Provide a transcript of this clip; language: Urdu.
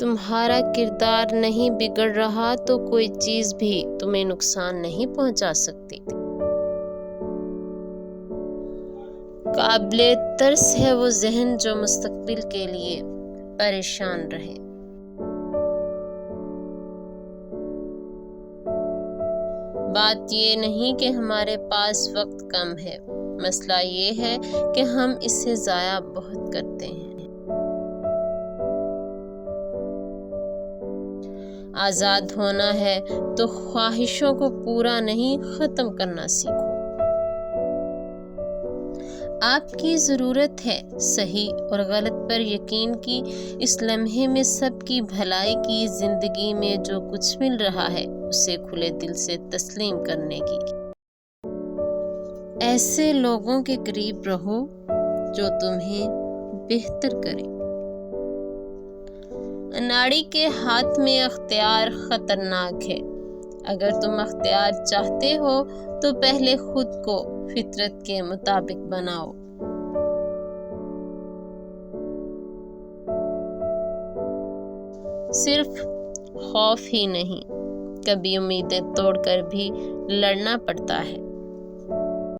تمہارا کردار نہیں بگڑ رہا تو کوئی چیز بھی تمہیں نقصان نہیں پہنچا سکتی۔ قابل ترس ہے وہ ذہن جو مستقبل کے لیے پریشان رہے۔ بات یہ نہیں کہ ہمارے پاس وقت کم ہے، مسئلہ یہ ہے کہ ہم اسے ضائع بہت کرتے ہیں۔ آزاد ہونا ہے تو خواہشوں کو پورا نہیں، ختم کرنا سیکھو۔ آپ کی ضرورت ہے صحیح اور غلط پر یقین کی، اس لمحے میں سب کی بھلائی کی، زندگی میں جو کچھ مل رہا ہے اسے کھلے دل سے تسلیم کرنے کی۔ ایسے لوگوں کے قریب رہو جو تمہیں بہتر کریں۔ اناڑی کے ہاتھ میں اختیار خطرناک ہے۔ اگر تم اختیار چاہتے ہو تو پہلے خود کو فطرت کے مطابق بناؤ۔ صرف خوف ہی نہیں، کبھی امیدیں توڑ کر بھی لڑنا پڑتا ہے۔